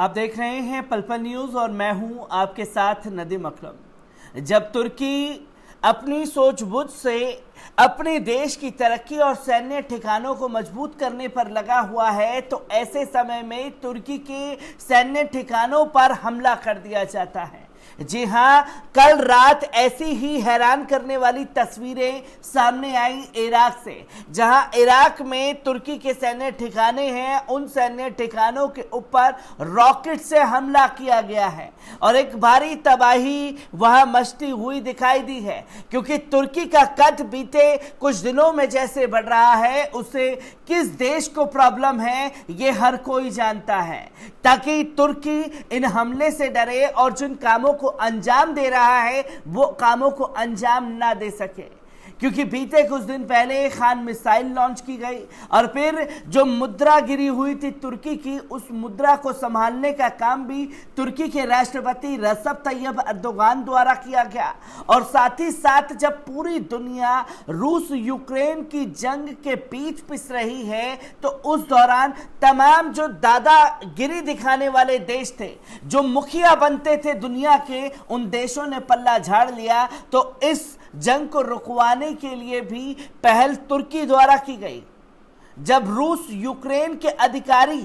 आप देख रहे हैं पल पल न्यूज और मैं हूं आपके साथ नदीम अकरम। जब तुर्की अपनी सूझबूझ से अपने देश की तरक्की और सैन्य ठिकानों को मजबूत करने पर लगा हुआ है, तो ऐसे समय में तुर्की के सैन्य ठिकानों पर हमला कर दिया जाता है। जी हां, कल रात ऐसी ही हैरान करने वाली तस्वीरें सामने आई इराक से, जहां इराक में तुर्की के सैन्य ठिकाने हैं, उन सैन्य ठिकानों के ऊपर रॉकेट से हमला किया गया है और एक भारी तबाही वहां मचती हुई दिखाई दी है। क्योंकि तुर्की का कद बीते कुछ दिनों में जैसे बढ़ रहा है, उसे किस देश को प्रॉब्लम है ये हर कोई जानता है, ताकि तुर्की इन हमले से डरे और जिन कामों को अंजाम दे रहा है वो कामों को अंजाम ना दे सके। क्योंकि बीते कुछ दिन पहले खान मिसाइल लॉन्च की गई और फिर जो मुद्रा गिरी हुई थी तुर्की की, उस मुद्रा को संभालने का काम भी तुर्की के राष्ट्रपति रजब तैयब अर्दोगान द्वारा किया गया। और साथ ही साथ जब पूरी दुनिया रूस यूक्रेन की जंग के बीच पिस रही है, तो उस दौरान तमाम जो दादागिरी दिखाने वाले देश थे, जो मुखिया बनते थे दुनिया के, उन देशों ने पल्ला झाड़ लिया। तो इस जंग को रुकवाने के लिए भी पहल तुर्की द्वारा की गई। जब रूस यूक्रेन के अधिकारी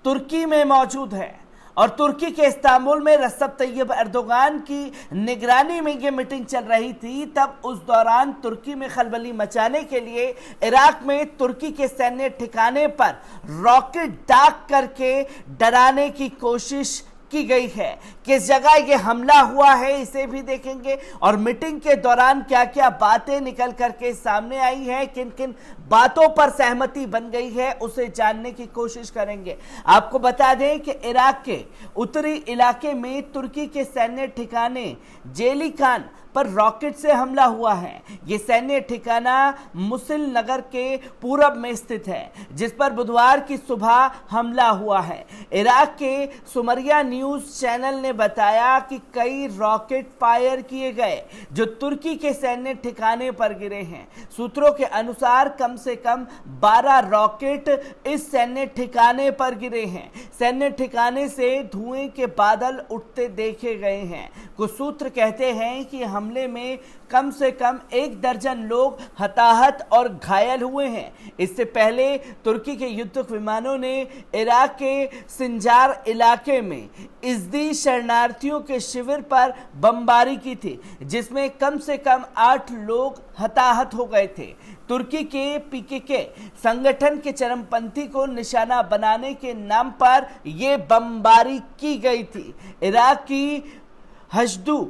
तुर्की में मौजूद है और तुर्की के इस्तांबुल में रजब तैयब अर्दोगान की निगरानी में ये मीटिंग चल रही थी, तब उस दौरान तुर्की में खलबली मचाने के लिए इराक में तुर्की के सैन्य ठिकाने पर रॉकेट दाग करके डराने की कोशिश की गई है। किस जगह ये हमला हुआ है इसे भी देखेंगे और मीटिंग के दौरान क्या क्या बातें निकल करके सामने आई है, किन किन बातों पर सहमति बन गई है, उसे जानने की कोशिश करेंगे। आपको बता दें कि इराक के उत्तरी इलाके में तुर्की के सैन्य ठिकाने जेलिकान पर रॉकेट से हमला हुआ है। यह सैन्य ठिकाना मुसिल नगर के पूरब में स्थित है, जिस पर बुधवार की सुबह हमला हुआ है। इराक के सुमरिया न्यूज चैनल ने बताया कि कई रॉकेट फायर किए गए जो तुर्की के सैन्य ठिकाने पर गिरे हैं। सूत्रों के अनुसार कम से कम 12 रॉकेट इस सैन्य ठिकाने पर गिरे हैं। सैन्य ठिकाने से धुएं के बादल उठते देखे गए हैं। कुछ सूत्र कहते हैं कि हमले में कम से कम 1 दर्जन लोग हताहत और घायल हुए हैं। इससे पहले तुर्की के युद्धक विमानों ने इराक के सिंजार इलाके में इज़दी शरणार्थियों के शिविर पर बमबारी की थी, जिसमें कम से कम 8 लोग हताहत हो गए थे। तुर्की के पीकेके संगठन के चरमपंथी को निशाना बनाने के नाम पर यह बमबारी की गई थी। इराक की हशदु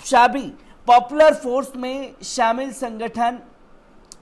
शाबी पॉपुलर फोर्स में शामिल संगठन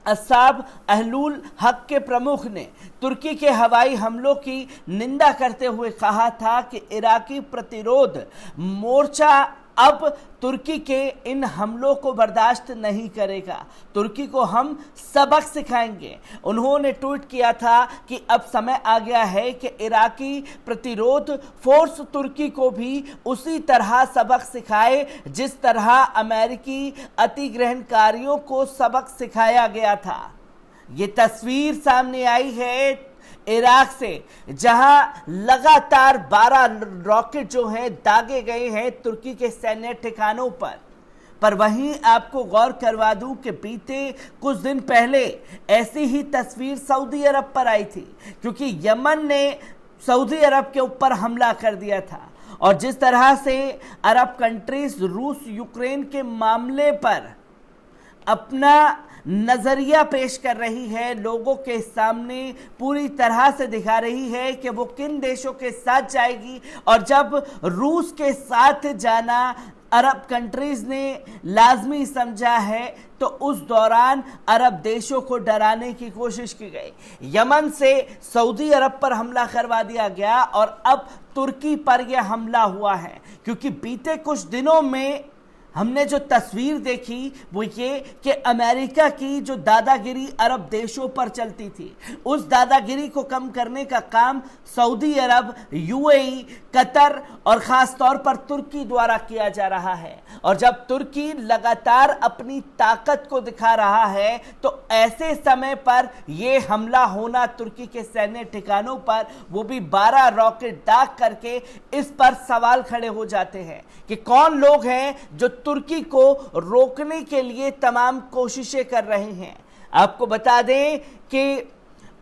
असाब अहलुल हक के प्रमुख ने तुर्की के हवाई हमलों की निंदा करते हुए कहा था कि इराकी प्रतिरोध मोर्चा अब तुर्की के इन हमलों को बर्दाश्त नहीं करेगा। तुर्की को हम सबक सिखाएंगे। उन्होंने ट्वीट किया था कि अब समय आ गया है कि इराकी प्रतिरोध फोर्स तुर्की को भी उसी तरह सबक सिखाए जिस तरह अमेरिकी अतिग्रहणकारियों को सबक सिखाया गया था। ये तस्वीर सामने आई है इराक से, जहां लगातार 12 रॉकेट जो हैं दागे गए हैं तुर्की के सैन्य ठिकानों पर वहीं आपको गौर करवा दूं कि बीते कुछ दिन पहले ऐसी ही तस्वीर सऊदी अरब पर आई थी, क्योंकि यमन ने सऊदी अरब के ऊपर हमला कर दिया था। और जिस तरह से अरब कंट्रीज रूस यूक्रेन के मामले पर अपना नजरिया पेश कर रही है, लोगों के सामने पूरी तरह से दिखा रही है कि वो किन देशों के साथ जाएगी। और जब रूस के साथ जाना अरब कंट्रीज ने लाजमी समझा है, तो उस दौरान अरब देशों को डराने की कोशिश की गई। यमन से सऊदी अरब पर हमला करवा दिया गया और अब तुर्की पर यह हमला हुआ है, क्योंकि बीते कुछ दिनों में हमने जो तस्वीर देखी वो ये कि अमेरिका की जो दादागिरी अरब देशों पर चलती थी, उस दादागिरी को कम करने का काम सऊदी अरब, यूएई, कतर और खास तौर पर तुर्की द्वारा किया जा रहा है। और जब तुर्की लगातार अपनी ताकत को दिखा रहा है तो ऐसे समय पर यह हमला होना तुर्की के सैन्य ठिकानों पर, वो भी 12 रॉकेट दाग करके, इस पर सवाल खड़े हो जाते हैं कि कौन लोग हैं जो तुर्की को रोकने के लिए तमाम कोशिशें कर रहे हैं। आपको बता दें कि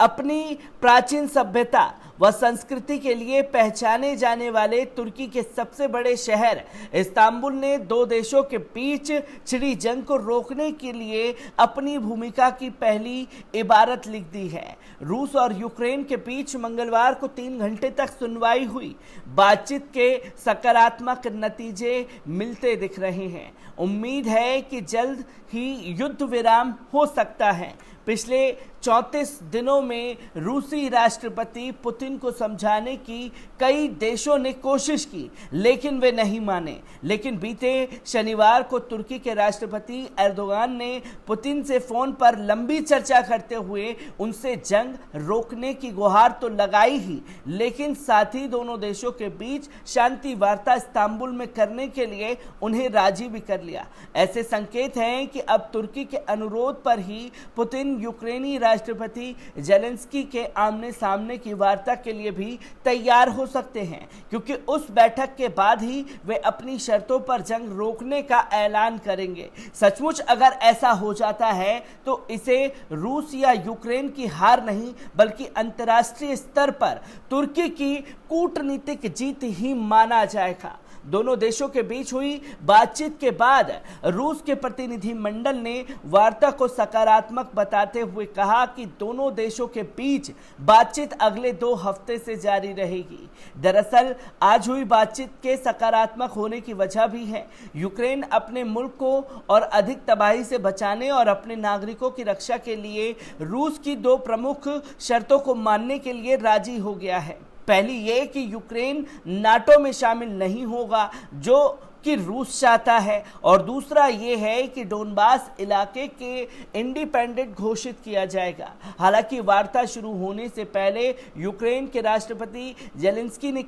अपनी प्राचीन सभ्यता व संस्कृति के लिए पहचाने जाने वाले तुर्की के सबसे बड़े शहर इस्तांबुल ने दो देशों के बीच छिड़ी जंग को रोकने के लिए अपनी भूमिका की पहली इबारत लिख दी है। रूस और यूक्रेन के बीच मंगलवार को 3 घंटे तक सुनवाई हुई। बातचीत के सकारात्मक नतीजे मिलते दिख रहे हैं। उम्मीद है कि जल्द ही युद्ध विराम हो सकता है। पिछले 34 दिनों में रूसी राष्ट्रपति पुतिन को समझाने की कई देशों ने कोशिश की, लेकिन वे नहीं माने। लेकिन बीते शनिवार को तुर्की के राष्ट्रपति एर्दोगान ने पुतिन से फोन पर लंबी चर्चा करते हुए उनसे जंग रोकने की गुहार तो लगाई ही, लेकिन साथ ही दोनों देशों के बीच शांति वार्ता इस्तांबुल में करने के लिए उन्हें राजी भी कर लिया। ऐसे संकेत हैं कि अब तुर्की के अनुरोध पर ही पुतिन यूक्रेनी राष्ट्रपति जेलेंस्की के आमने सामने की वार्ता के लिए भी तैयार हो सकते हैं, क्योंकि उस बैठक के बाद ही वे अपनी शर्तों पर जंग रोकने का ऐलान करेंगे। सचमुच अगर ऐसा हो जाता है तो इसे रूस या यूक्रेन की हार नहीं, बल्कि अंतर्राष्ट्रीय स्तर पर तुर्की की कूटनीतिक जीत ही माना जाएगा। दोनों देशों के बीच हुई बातचीत के बाद रूस के प्रतिनिधिमंडल ने वार्ता को सकारात्मक बताते हुए कहा कि दोनों देशों के बीच बातचीत अगले 2 हफ्ते से जारी रहेगी। दरअसल आज हुई बातचीत के सकारात्मक होने की वजह भी है। यूक्रेन अपने मुल्क को और अधिक तबाही से बचाने और अपने नागरिकों की रक्षा के लिए रूस की 2 प्रमुख शर्तों को मानने के लिए राजी हो गया है। पहली ये कि यूक्रेन नाटो में शामिल नहीं होगा, जो कि रूस चाहता है, और दूसरा ये है कि डोनबास इलाके के इंडिपेंडेंट घोषित किया जाएगा। हालांकि वार्ता शुरू होने से पहले यूक्रेन के राष्ट्रपति जेलेंस्की ने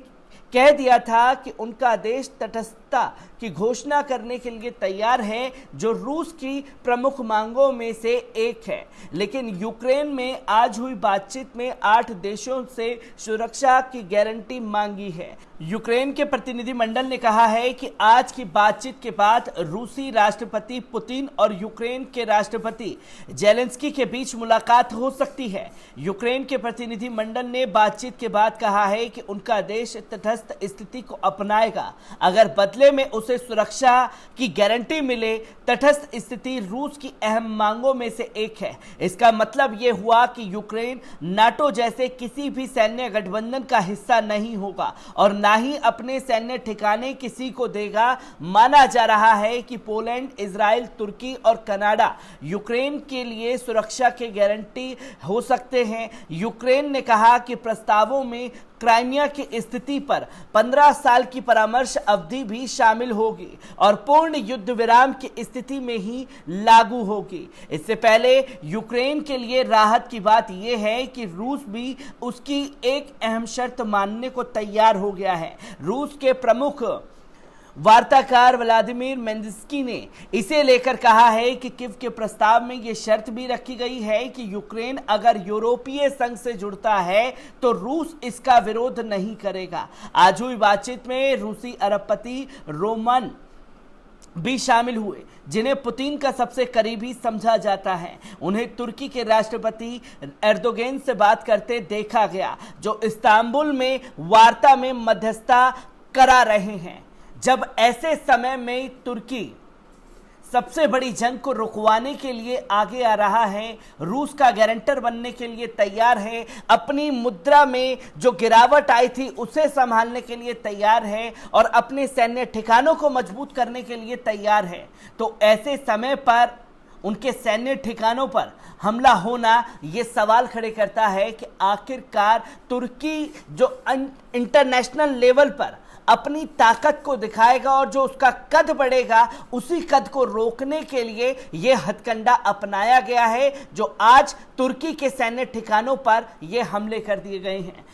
कह दिया था कि उनका देश तटस्थता की घोषणा करने के लिए तैयार है, जो रूस की प्रमुख मांगों में से एक है। लेकिन यूक्रेन में आज हुई बातचीत में 8 देशों से सुरक्षा की गारंटी मांगी है। यूक्रेन के प्रतिनिधिमंडल ने कहा है कि आज की बातचीत के बाद रूसी राष्ट्रपति पुतिन और यूक्रेन के राष्ट्रपति जेलेंस्की के बीच मुलाकात हो सकती है। यूक्रेन के प्रतिनिधिमंडल ने बातचीत के बाद कहा है कि उनका देश तटस्थ स्थिति को अपनाएगा अगर बदले में उसे सुरक्षा की गारंटी मिले। तटस्थ स्थिति रूस की अहम मांगों में से एक है। इसका मतलब यह हुआ कि यूक्रेन नाटो जैसे किसी भी सैन्य गठबंधन का हिस्सा नहीं होगा और ना ही अपने सैन्य ठिकाने किसी को देगा। माना जा रहा है कि पोलैंड, इजराइल, तुर्की और कनाडा यूक्रेन के लिए सुरक्षा के गारंटी हो सकते हैं। यूक्रेन ने कहा कि प्रस्तावों में क्राइमिया की स्थिति पर 15 साल की परामर्श अवधि भी शामिल होगी और पूर्ण युद्ध विराम की स्थिति में ही लागू होगी। इससे पहले यूक्रेन के लिए राहत की बात यह है कि रूस भी उसकी एक अहम शर्त मानने को तैयार हो गया है। रूस के प्रमुख वार्ताकार व्लादिमीर मेंदिस्की ने इसे लेकर कहा है कि कीव के प्रस्ताव में यह शर्त भी रखी गई है कि यूक्रेन अगर यूरोपीय संघ से जुड़ता है तो रूस इसका विरोध नहीं करेगा। आज हुई बातचीत में रूसी अरबपति रोमन भी शामिल हुए, जिन्हें पुतिन का सबसे करीबी समझा जाता है। उन्हें तुर्की के राष्ट्रपति एर्दोगन से बात करते देखा गया, जो इस्तांबुल में वार्ता में मध्यस्थता करा रहे हैं। जब ऐसे समय में तुर्की सबसे बड़ी जंग को रुकवाने के लिए आगे आ रहा है, रूस का गारंटर बनने के लिए तैयार है, अपनी मुद्रा में जो गिरावट आई थी उसे संभालने के लिए तैयार है और अपने सैन्य ठिकानों को मजबूत करने के लिए तैयार है, तो ऐसे समय पर उनके सैन्य ठिकानों पर हमला होना ये सवाल खड़े करता है कि आखिरकार तुर्की जो इंटरनेशनल लेवल पर अपनी ताकत को दिखाएगा और जो उसका कद बढ़ेगा उसी कद को रोकने के लिए यह हथकंडा अपनाया गया है, जो आज तुर्की के सैन्य ठिकानों पर यह हमले कर दिए गए हैं।